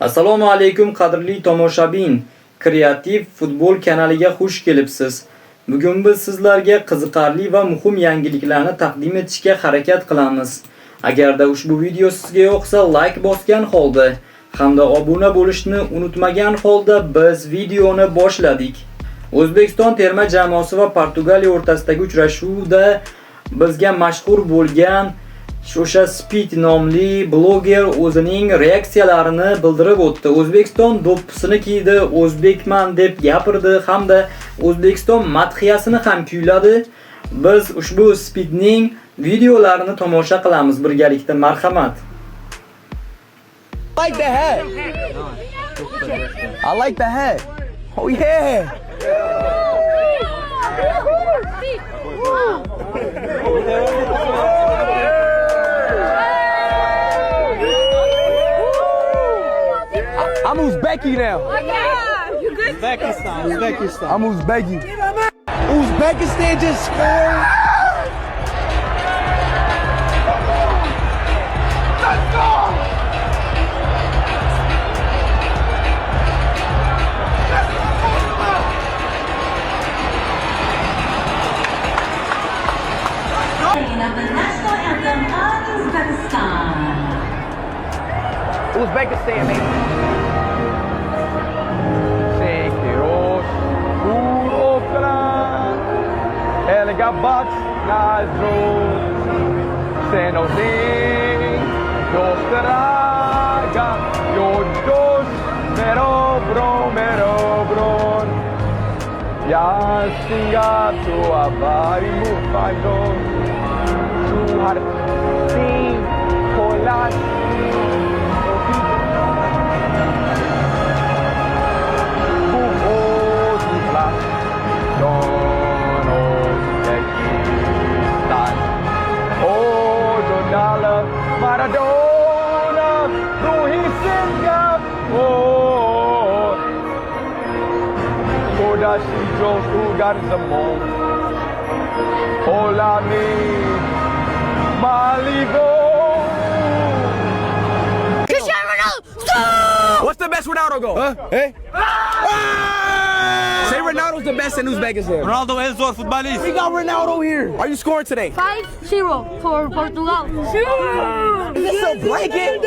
Assalomu alaykum qadrli tomoshabin. Kreativ futbol kanaliga xush kelibsiz. Bugun biz sizlarga qiziqarli va muhim yangiliklarni taqdim etishga harakat qilamiz. Agarda ushbu video sizga yoqsa, like bosgan holda hamda obuna bo'lishni unutmagan holda biz videoni boshladik. O'zbekiston terma jamoasi va Portugaliya o'rtasidagi uchrashuvda bizga mashhur bo'lgan Shosha Speed nomli bloger o'zining reaksiyalarini bildirib o'tdi. O'zbekiston do'ppisini kiydi, o'zbekman deb gapirdi hamda O'zbekiston madhiyasini ham kuyladi. Biz ushbu Speedning videolarini tomosha qilamiz birgalikda. Marhamat. I like the hat. I like the hat. Oh yeah. I'm Uzbeki now. You good? Uzbekistan. I'm Uzbeki. Uzbekistan just scored. Let's go! Of the national anthem of Uzbekistan. Uzbekistan, baby. Sekirosh, Uropran, Elgabat, Nazro, Senozing, Dostaraga, Yodos, Merobron, Yasinga, tu Avari Mufadon, Suhartin, Kolas, Maradona, Ruhi Singapore, Kodashi Jos Ugarzamon, Olami, Maligo. Cristiano Ronaldo! What's the best Ronaldo goal? Hey? Say Ronaldo's the best in Uzbekistan. Ronaldo en zor futbolist. We got Ronaldo here. Are you scoring today? 5-0 for Portugal. Is this a blanket?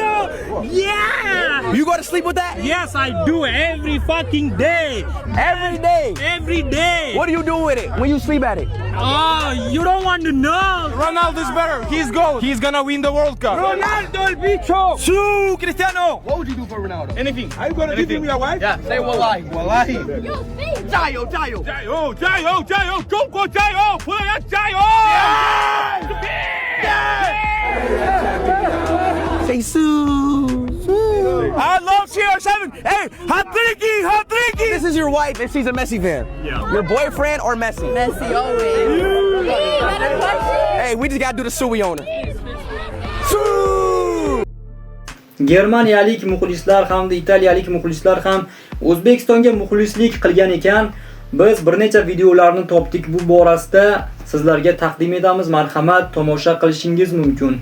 Yeah! You go to sleep with that? Yes, I do every fucking day. Every day. Every day. What do you do with it when you sleep at it? Oh, you don't want to know. Ronaldo's better. He's gold. He's gonna win the World Cup. Ronaldo el bicho. Su Cristiano. What would you do for Ronaldo? Anything. Are you gonna give him your wife? Yeah, say wallahi. Wallahi. Jayo, jayo. Jayo, jayo, jayo. Jumbo jayo. Pulaya jayo. Say su. I love CR7. Hey, Hadriki. This is your wife if she's a Messi fan. Yeah. Your boyfriend or Messi? Messi always. Hey, we just gotta do the Sui on her. Su! Germaniyalik muxlislar hamda italiyalik muxlislar ham O'zbekistonga muxlislik qilgan ekan. Biz bir necha videolarni topdik, bu borasida sizlarga taqdim etamiz. Marhamat, tomosha qilishingiz mumkin.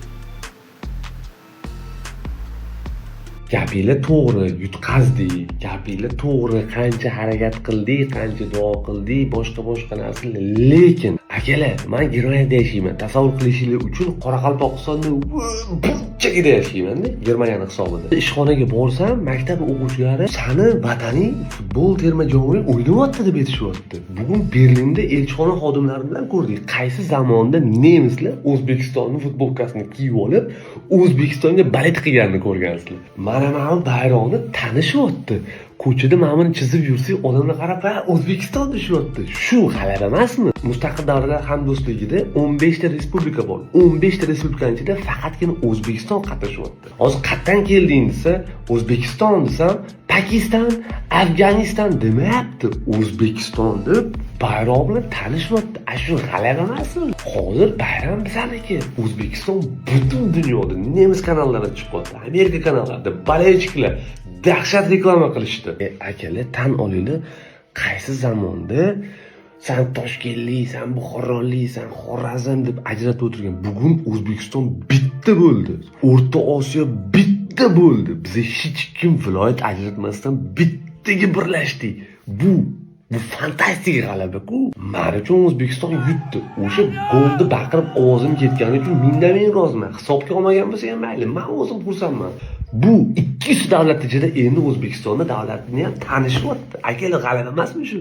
Gapinglar to'g'ri, yutqazdik. Gapinglar to'g'ri, qancha harakat qildik, qancha duo qildik, boshqa narsalar. Lekin akalar, men Germaniyada yashayman. Tasavvur qilishingiz uchun Qoraqalpog'istonda bunchagida yashayman-da, Germaniyani hisobida. Ishxonaga borsam, maktab o'quvchilari sani vataning futbol terma jamoasi o'ynayapti deb aytishyapti. Bugun Berlinda elchixona xodimlari bilan ko'rdik. Qaysi zamonda nemislar O'zbekistonning futbolkasini kiyib olib, O'zbekistonga balet qilganini ko'rgansizlar. Mana bayroqni tanishyapti. Ko'chada mana buni chizib yursak, odamlar qarab, O'zbekiston deyapti. Shu g'alaba emasmi? Mustaqil davlatlar hamdo'stligida 15 ta respublika bor. 15 ta respublikaning ichida faqatgina O'zbekiston qatnashyapti. Hozir qayerdan kelding desa, O'zbekiston desam, Pokiston, Afg'oniston demayapti. O'zbekiston deb bayroq bilan tanishyapti. Shu g'alaba emasmi? Hozir bayram bizaniki. O'zbekiston butun dunyoda nemis kanallarida chiqyapti. Amerika kanallarida bolельщикlar dahshat reklama qilishdi. Akalar, tan olinglar, qaysi zamonda sen Toshkentlisan, Buxorolisan, Xorazm deb ajratib o'tirgan. Bugun O'zbekiston bitta bo'ldi. O'rta Osiyo bitta bitta bo'ldi. Biz hech kim viloyat ajratmasdan bittaga birlashdik. Bu fantastik g'alaba-ku. Men uchun O'zbekiston yutdi. O'sha golni baqirib ovozim ketgani uchun ming roziman. Hisobga olmagan bo'lsa ham mayli, men o'zim xursandman. Bu ikkisi davlat ichida endi O'zbekistonda davlatni ham tanishyapti. Akalar g'alaba emasmi shu?